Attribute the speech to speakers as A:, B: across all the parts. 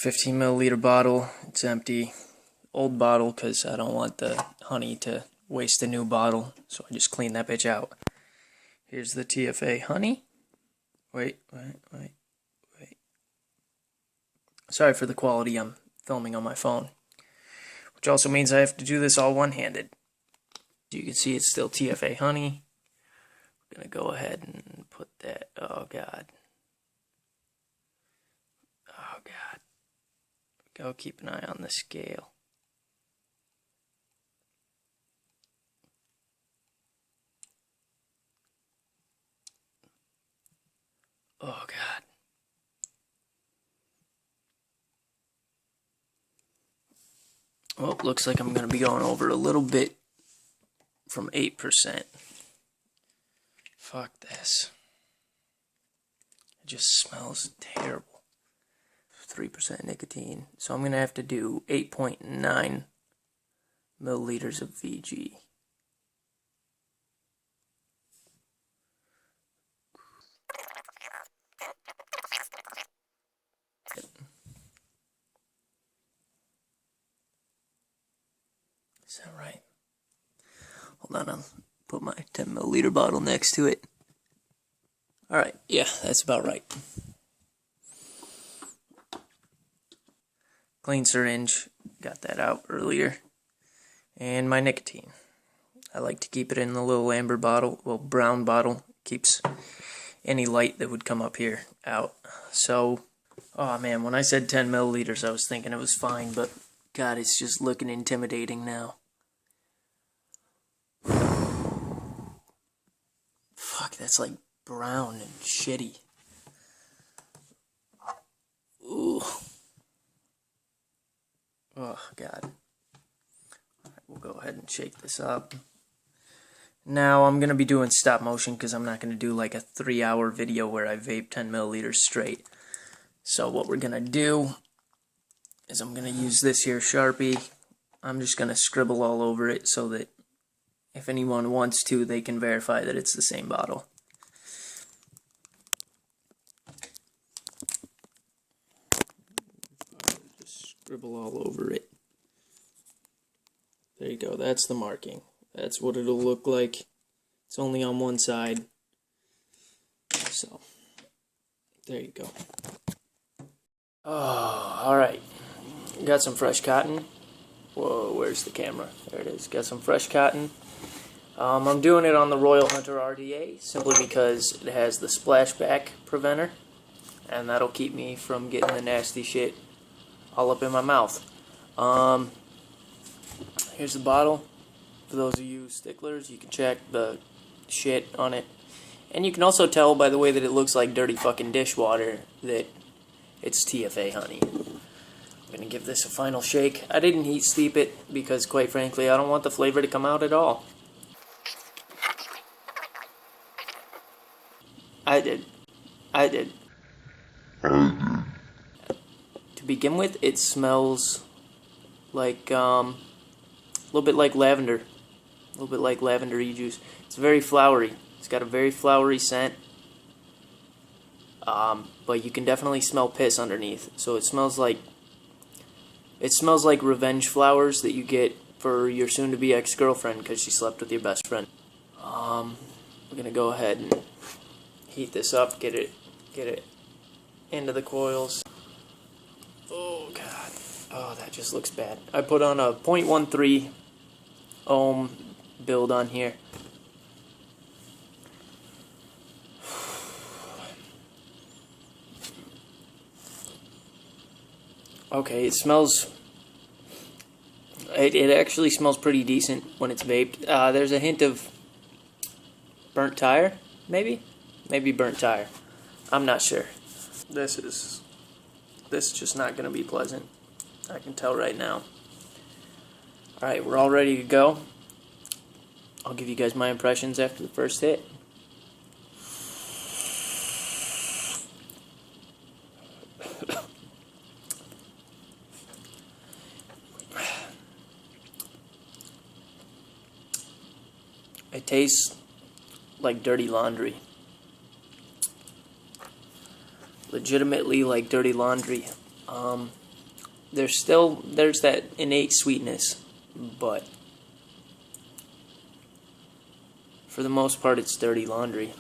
A: 15 milliliter bottle. It's empty. Old bottle because I don't want the honey to waste a new bottle, so I just clean that bitch out. Here's the TFA honey. Wait. Sorry for the quality, I'm filming on my phone. Which also means I have to do this all one-handed. You can see it's still TFA honey. I'm gonna go ahead and put that, oh god. Oh god. Go keep an eye on the scale. Oh god. Well, looks like I'm going to be going over a little bit from 8%. Fuck this. It just smells terrible. 3% nicotine. So I'm going to have to do 8.9 milliliters of VG. Is that right? Hold on, I'll put my 10 milliliter bottle next to it. Alright, yeah, that's about right. Clean syringe, got that out earlier. And my nicotine. I like to keep it in the little amber bottle, well, brown bottle. Keeps any light that would come up here out. So, oh man, when I said 10 milliliters, I was thinking it was fine, but God, it's just looking intimidating now. Fuck, that's like brown and shitty. Ooh. Oh, God. Alright, we'll go ahead and shake this up. Now, I'm going to be doing stop motion because I'm not going to do like a 3-hour video where I vape 10 milliliters straight. So what we're going to do is I'm going to use this here Sharpie. I'm just going to scribble all over it so that if anyone wants to, they can verify that it's the same bottle. Just scribble all over it. There you go, that's the marking. That's what it'll look like. It's only on one side. So, there you go. Oh, alright. Got some fresh cotton. Whoa, where's the camera? There it is. Got some fresh cotton. I'm doing it on the Royal Hunter RDA simply because it has the splashback preventer, and that'll keep me from getting the nasty shit all up in my mouth. Here's the bottle. For those of you sticklers, you can check the shit on it. And you can also tell by the way that it looks like dirty fucking dishwater that it's TFA honey. I'm going to give this a final shake. I didn't heat steep it because, quite frankly, I don't want the flavor to come out at all. I did. To begin with, it smells like, a little bit like lavender. A little bit like lavender e-juice. It's very flowery. It's got a very flowery scent. But you can definitely smell piss underneath. So it smells like revenge flowers that you get for your soon-to-be ex-girlfriend because she slept with your best friend. We're gonna go ahead and heat this up, get it into the coils. Oh god, oh that just looks bad. I put on a 0.13 ohm build on here. Okay, it smells. It actually smells pretty decent when it's vaped. There's a hint of burnt tire, maybe burnt tire. I'm not sure. This is just not going to be pleasant. I can tell right now. All right, we're all ready to go. I'll give you guys my impressions after the first hit. It tastes like dirty laundry. Legitimately like dirty laundry. there's that innate sweetness, but for the most part it's dirty laundry.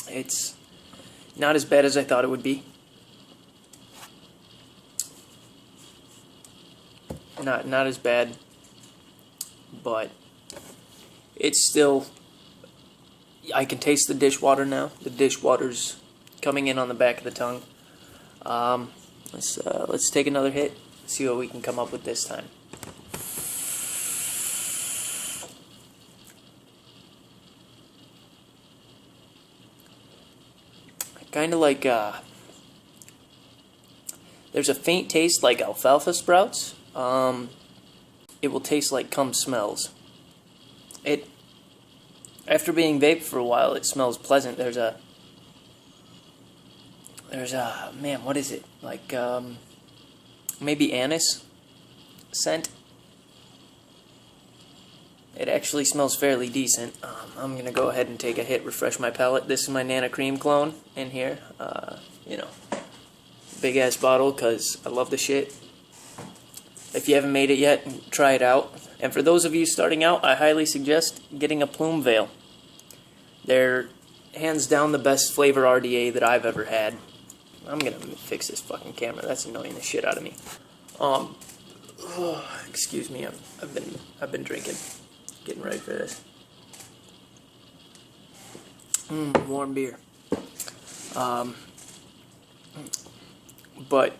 A: It's not as bad as I thought it would be. Not as bad, but it's still, I can taste the dishwater now. The dishwater's coming in on the back of the tongue. Let's take another hit, see what we can come up with this time. Kind of like, there's a faint taste like alfalfa sprouts. It will taste like cum smells. After being vaped for a while, it smells pleasant. There's a, man, what is it? Like, maybe anise scent. It actually smells fairly decent. I'm gonna go ahead and take a hit, refresh my palate. This is my Nana Cream clone in here. You know, big ass bottle because I love the shit. If you haven't made it yet, try it out. And for those of you starting out, I highly suggest getting a plume veil. They're hands down the best flavor RDA that I've ever had. I'm gonna fix this fucking camera. That's annoying the shit out of me. Excuse me. I've been drinking, getting ready for this. Warm beer. But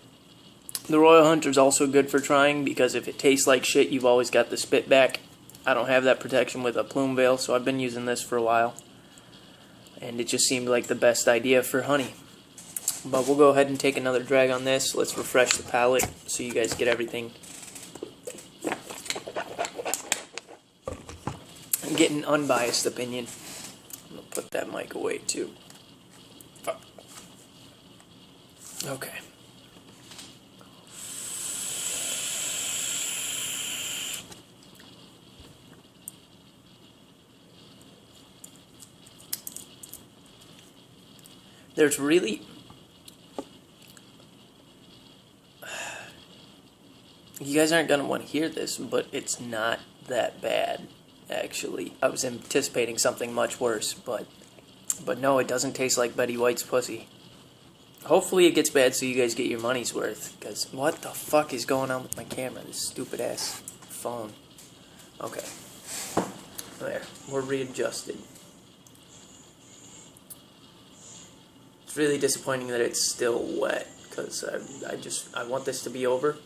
A: the Royal Hunter's also good for trying, because if it tastes like shit, you've always got the spit back. I don't have that protection with a plume veil, so I've been using this for a while. And it just seemed like the best idea for honey. But we'll go ahead and take another drag on this. Let's refresh the palate so you guys get everything. And get an unbiased opinion. I'm going to put that mic away too. Okay. There's really... You guys aren't going to want to hear this, but it's not that bad, actually. I was anticipating something much worse, but no, it doesn't taste like Betty White's pussy. Hopefully it gets bad so you guys get your money's worth, because what the fuck is going on with my camera, this stupid-ass phone. Okay. There, we're readjusted. It's really disappointing that it's still wet, because I want this to be over.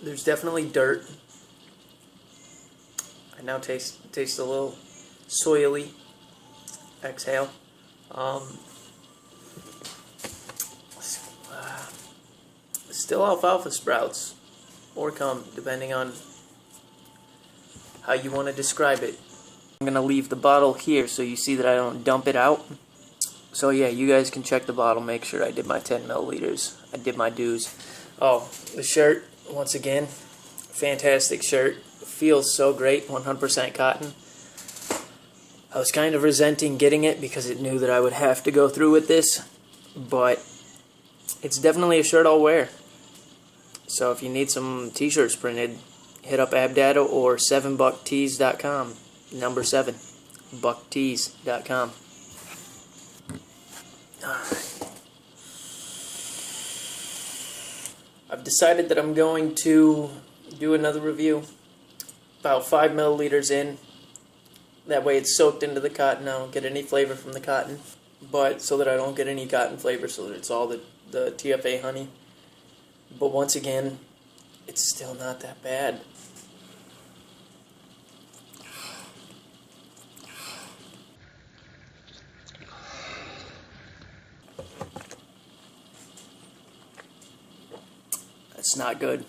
A: There's definitely dirt. I now taste a little soily. Exhale. Still alfalfa sprouts, or cum, depending on how you want to describe it. I'm going to leave the bottle here so you see that I don't dump it out. So yeah, you guys can check the bottle, make sure I did my 10 milliliters. I did my dues. Oh, the shirt, once again, fantastic shirt. Feels so great, 100% cotton. I was kind of resenting getting it because it knew that I would have to go through with this, but it's definitely a shirt I'll wear. So if you need some t-shirts printed, hit up Abdado or 7bucktees.com. Number 7, bucktees.com. Alright. I've decided that I'm going to do another review. About 5 milliliters in. That way it's soaked into the cotton. I don't get any flavor from the cotton. But so that I don't get any cotton flavor, so that it's all the TFA honey. But once again, it's still not that bad. That's not good.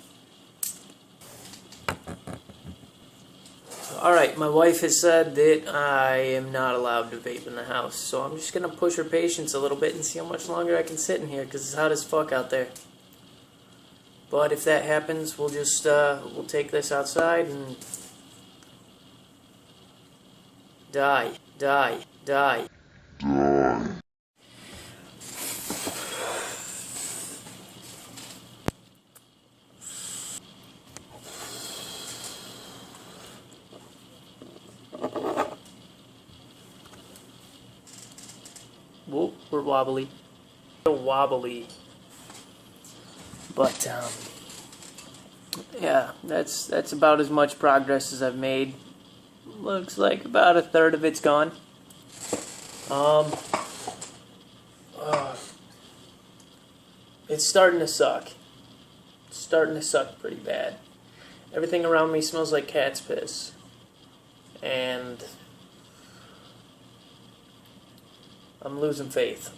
A: Alright, my wife has said that I am not allowed to vape in the house, so I'm just going to push her patience a little bit and see how much longer I can sit in here, because it's hot as fuck out there. But if that happens, we'll just, we'll take this outside and die. Whoa, we're wobbly. Wobbly. But, yeah, that's about as much progress as I've made. Looks like about a third of it's gone. It's starting to suck. It's starting to suck pretty bad. Everything around me smells like cat's piss. And I'm losing faith.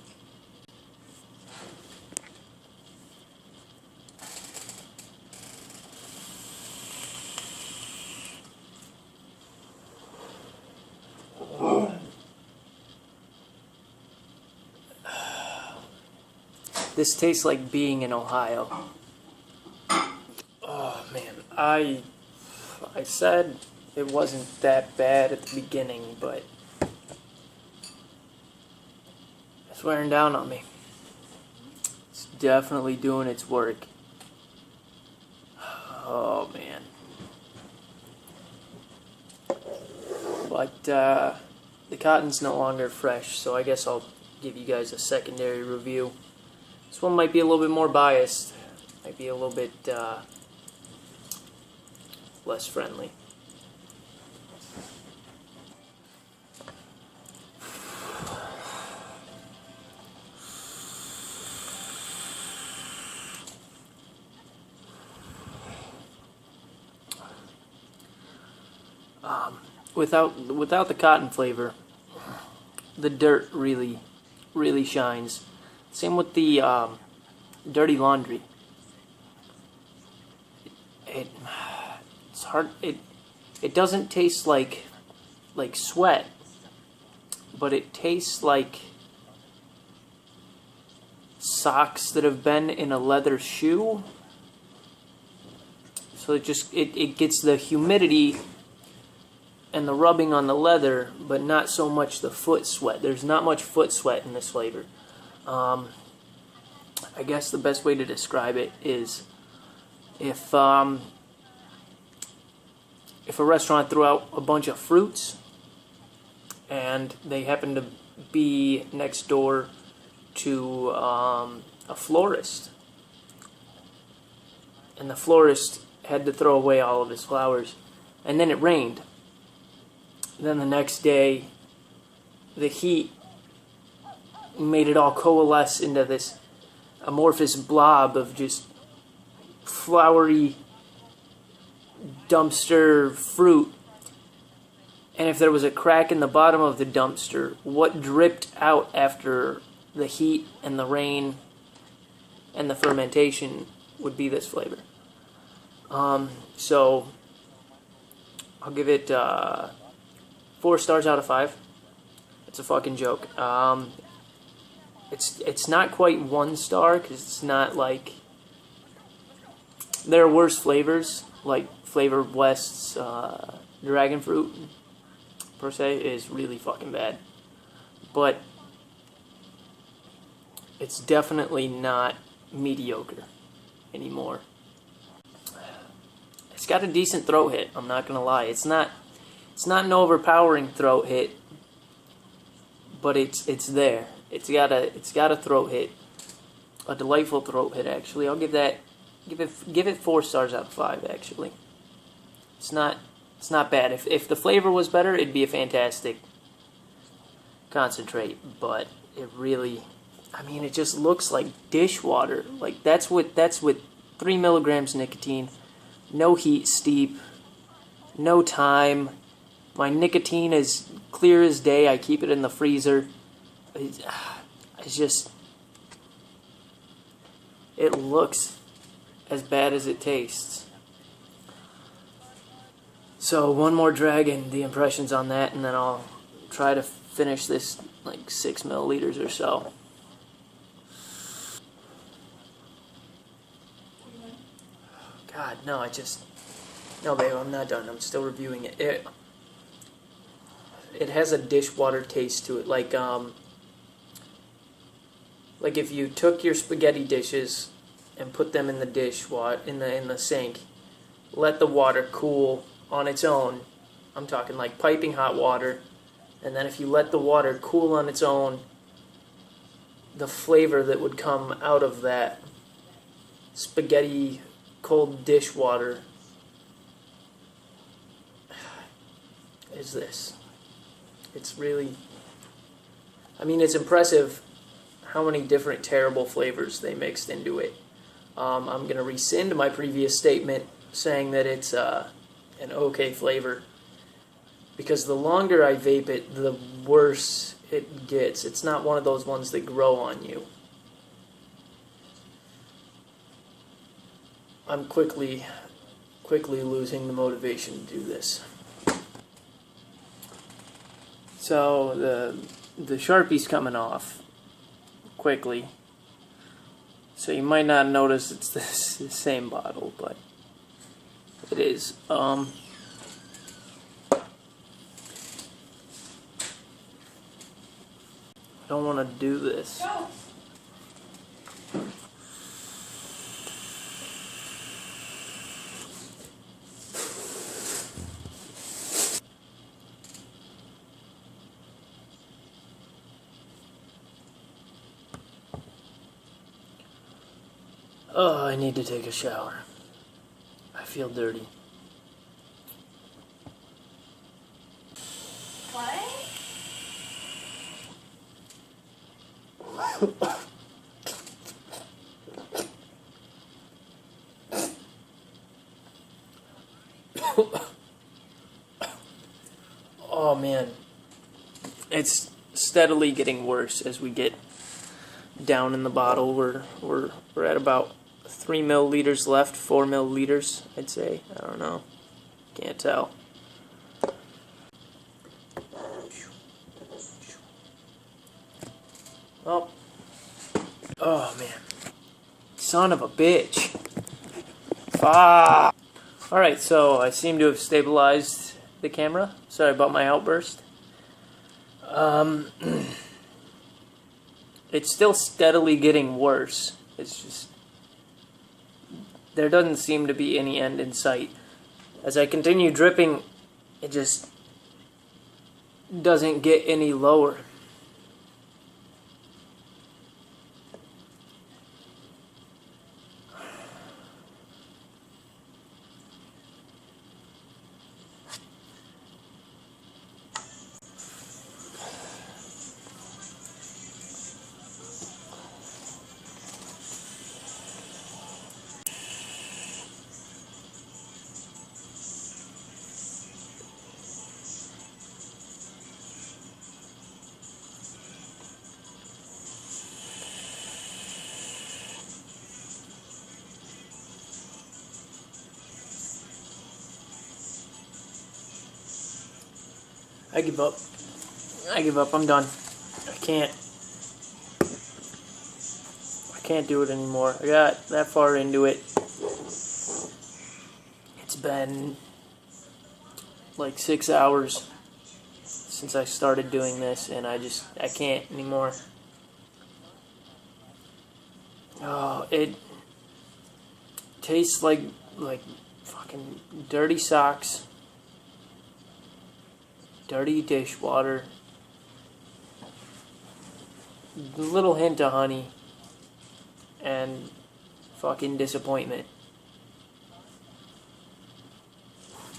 A: This tastes like being in Ohio. Oh man, I said it wasn't that bad at the beginning, but it's wearing down on me. It's definitely doing its work. Oh man. But the cotton's no longer fresh, so I guess I'll give you guys a secondary review. This one might be a little bit more biased, might be a little bit less friendly. Without the cotton flavor, the dirt really shines. Same with the dirty laundry. It's hard. It doesn't taste like sweat, but it tastes like socks that have been in a leather shoe. So it gets the humidity and the rubbing on the leather, but not so much the foot sweat. There's not much foot sweat in this flavor. I guess the best way to describe it is if a restaurant threw out a bunch of fruits and they happened to be next door to a florist, and the florist had to throw away all of his flowers, and then it rained. Then the next day, the heat made it all coalesce into this amorphous blob of just flowery dumpster fruit. And if there was a crack in the bottom of the dumpster, what dripped out after the heat and the rain and the fermentation would be this flavor. So I'll give it 4 stars out of 5. It's a fucking joke. It's not quite 1 star because it's not like, there are worse flavors, like Flavor West's dragon fruit per se is really fucking bad, but it's definitely not mediocre anymore. It's got a decent throat hit, I'm not gonna lie. It's not an overpowering throat hit, but it's there. It's got a throat hit, a delightful throat hit. Actually, I'll give it 4 stars out of 5. Actually, it's not bad. If the flavor was better, it'd be a fantastic concentrate. But it really, I mean, it just looks like dishwater. Like that's with 3 milligrams nicotine, no heat steep, no time. My nicotine is clear as day. I keep it in the freezer. It's just, it looks as bad as it tastes. So one more drag and the impressions on that, and then I'll try to finish this like 6 milliliters or so. God, no, no, babe, I'm not done. I'm still reviewing it. It has a dishwater taste to it, like if you took your spaghetti dishes and put them in the in the sink, let the water cool on its own. I'm talking like piping hot water, and then if you let the water cool on its own, the flavor that would come out of that spaghetti cold dish water is this. It's really, I mean, it's impressive how many different terrible flavors they mixed into it. I'm going to rescind my previous statement saying that it's an okay flavor, because the longer I vape it, the worse it gets. It's not one of those ones that grow on you. I'm quickly losing the motivation to do this. So the Sharpie's coming off quickly, so you might not notice it's the same bottle, but it is. I don't want to do this. Oh, I need to take a shower. I feel dirty.
B: What?
A: Oh man, it's steadily getting worse as we get down in the bottle. We're at about 3 milliliters left, 4 milliliters, I'd say. I don't know. Can't tell. Oh man. Son of a bitch. Ah. Alright, so I seem to have stabilized the camera. Sorry about my outburst. It's still steadily getting worse. It's just, there doesn't seem to be any end in sight. As I continue dripping, it just doesn't get any lower. I give up. I give up. I'm done. I can't do it anymore. I got that far into it. It's been like 6 hours since I started doing this, and I can't anymore. Oh, it tastes like fucking dirty socks, dirty dishwater, a little hint of honey, and fucking disappointment.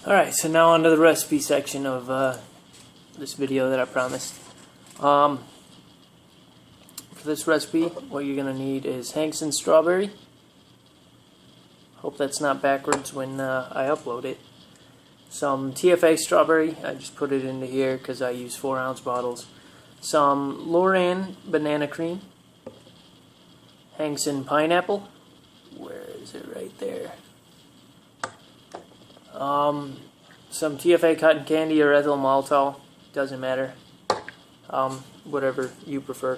A: Alright, so now on to the recipe section of this video that I promised. For this recipe, what you're going to need is Hankson's strawberry. Hope that's not backwards when I upload it. Some TFA strawberry, I just put it into here because I use 4-ounce bottles. Some Loran banana cream. Hankson pineapple. Where is it? Right there. some TFA cotton candy or ethyl maltol, doesn't matter, whatever you prefer.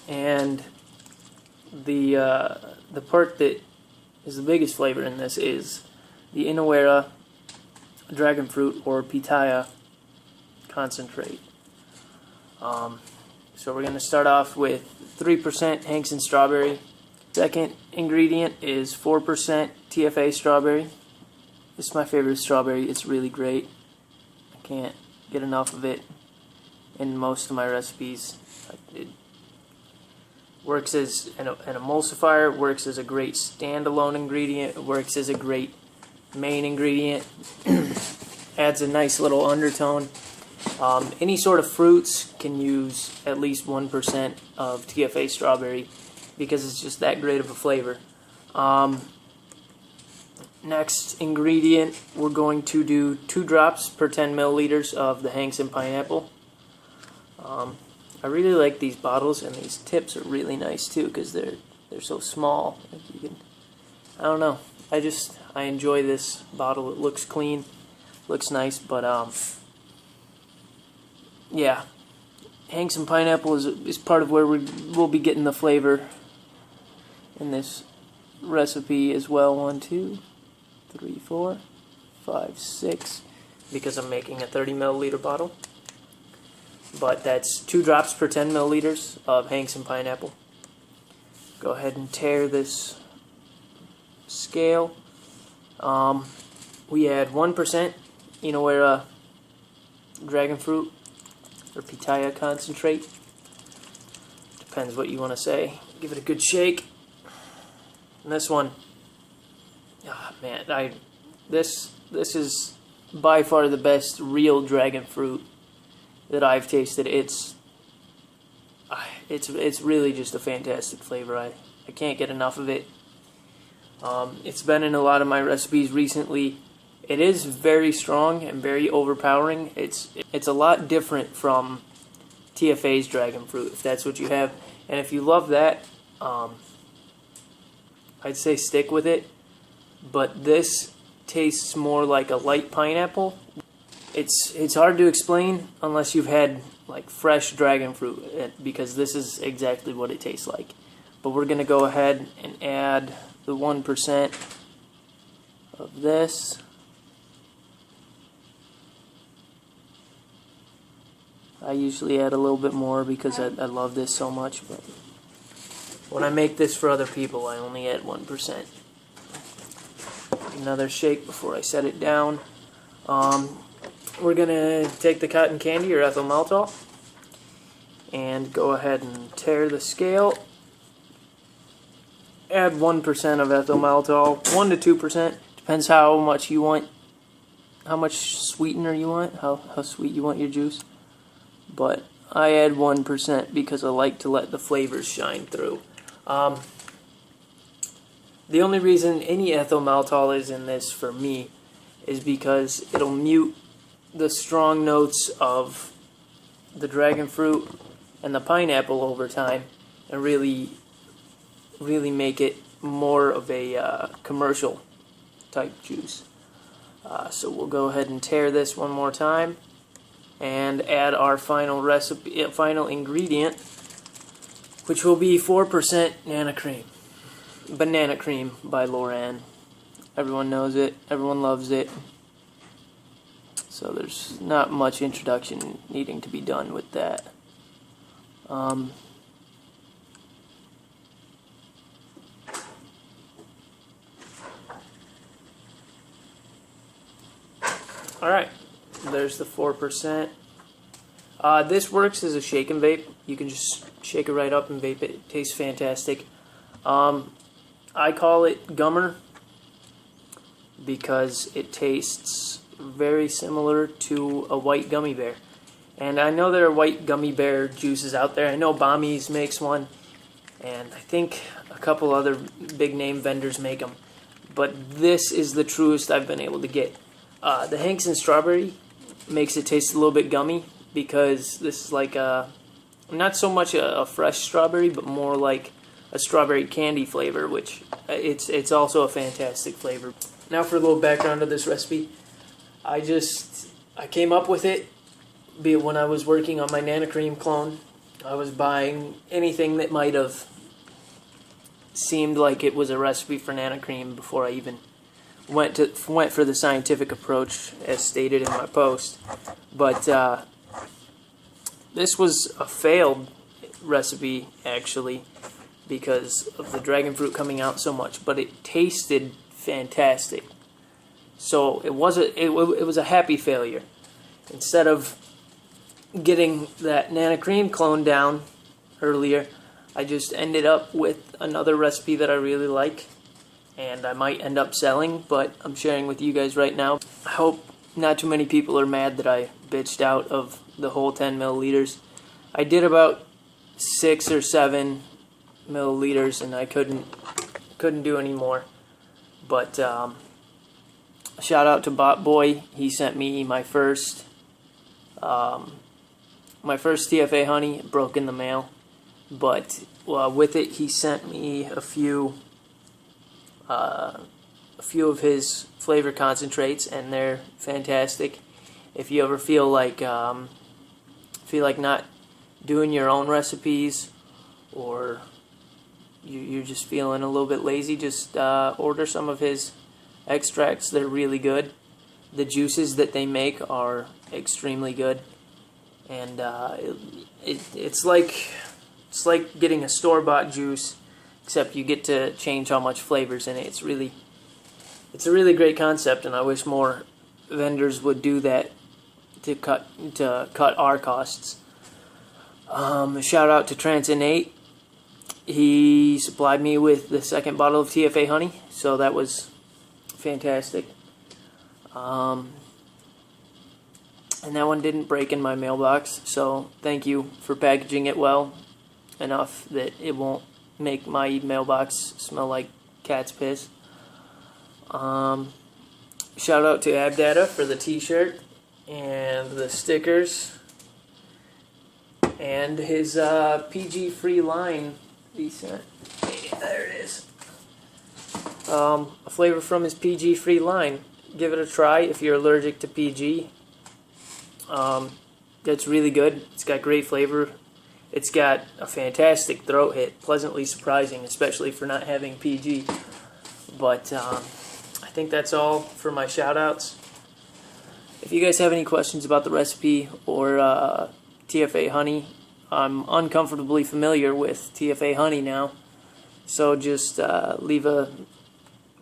A: And the part that is the biggest flavor in this is the Inawera dragon fruit or pitaya concentrate. So we're going to start off with 3% Hanks and strawberry. Second ingredient is 4% TFA strawberry. This is my favorite strawberry. It's really great. I can't get enough of it in most of my recipes. It works as an emulsifier, works as a great standalone ingredient, works as a great main ingredient, adds a nice little undertone. Any sort of fruits can use at least 1% of TFA strawberry because it's just that great of a flavor. Next ingredient, we're going to do 2 drops per 10 milliliters of the Hanks and pineapple. I really like these bottles, and these tips are really nice too because they're so small. I don't know. I enjoy this bottle. It looks clean, looks nice, but yeah, Hanks and pineapple is part of where we'll be getting the flavor in this recipe as well. 1, 2, 3, 4, 5, 6, because I'm making a 30 milliliter bottle. But that's 2 drops per 10 milliliters of Hanks and pineapple. Go ahead and tear this scale. We add 1% Inawera dragon fruit or pitaya concentrate. Depends what you want to say. Give it a good shake. And this one, man, this is by far the best real dragon fruit that I've tasted. It's really just a fantastic flavor. I can't get enough of it. It's been in a lot of my recipes recently. It is very strong and very overpowering. It's a lot different from TFA's dragon fruit, if that's what you have. And if you love that, I'd say stick with it. But this tastes more like a light pineapple. It's hard to explain unless you've had like fresh dragon fruit, because this is exactly what it tastes like. But we're going to go ahead and add the 1% of this. I usually add a little bit more because I love this so much, but when I make this for other people, I only add 1%. Another shake before I set it down. We're going to take the cotton candy or ethyl maltol and go ahead and tear the scale. Add 1% of ethyl maltol, 1 to 2%. Depends how much you want, how much sweetener you want, how sweet you want your juice. But I add 1% because I like to let the flavors shine through. The only reason any ethyl maltol is in this for me is because it'll mute the strong notes of the dragon fruit and the pineapple over time and really make it more of a commercial type juice. So we'll go ahead and tear this one more time and add our final ingredient, which will be 4% banana cream by Loran. Everyone knows it, everyone loves it, so there's not much introduction needing to be done with that. Alright, there's the 4%. This works as a shake and vape. You can just shake it right up and vape it. It tastes fantastic. I call it gummer because it tastes very similar to a white gummy bear. And I know there are white gummy bear juices out there. I know Bommies makes one, and I think a couple other big name vendors make them. But this is the truest I've been able to get. The Hanks and strawberry makes it taste a little bit gummy because this is like not so much a fresh strawberry, but more like a strawberry candy flavor, which it's also a fantastic flavor. Now for a little background of this recipe. I came up with it when I was working on my Nana Cream clone. I was buying anything that might have seemed like it was a recipe for Nana Cream before I even went for the scientific approach as stated in my post. But this was a failed recipe actually because of the dragon fruit coming out so much, but it tasted fantastic. So it was a happy failure. Instead of getting that Nana Cream clone down earlier, I just ended up with another recipe that I really like, and I might end up selling, but I'm sharing with you guys right now. I hope not too many people are mad that I bitched out of the whole 10 milliliters. I did about 6 or 7 milliliters, and I couldn't do any more. But shout out to Bot Boy. He sent me my first TFA honey. It broke in the mail, but with it he sent me a few of his flavor concentrates, and they're fantastic. If you ever feel like not doing your own recipes, or you're just feeling a little bit lazy, just order some of his extracts. They're really good. The juices that they make are extremely good, and it's like getting a store-bought juice, except you get to change how much flavor's in it. It's a really great concept, and I wish more vendors would do that to cut our costs. Shout out to Trans8. He supplied me with the second bottle of TFA honey, so that was fantastic. And that one didn't break in my mailbox, so thank you for packaging it well enough that it won't make my mailbox smell like cat's piss. Shout out to AbData for the t-shirt and the stickers and his PG free line he sent. There it is. A flavor from his PG free line. Give it a try if you're allergic to PG. That's really good. It's got great flavor. It's got a fantastic throat hit. Pleasantly surprising, especially for not having PG. But I think that's all for my shoutouts. If you guys have any questions about the recipe or TFA honey, I'm uncomfortably familiar with TFA honey now. So just leave a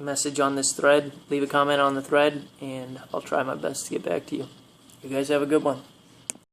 A: message on this thread, leave a comment on the thread, and I'll try my best to get back to you. You guys have a good one.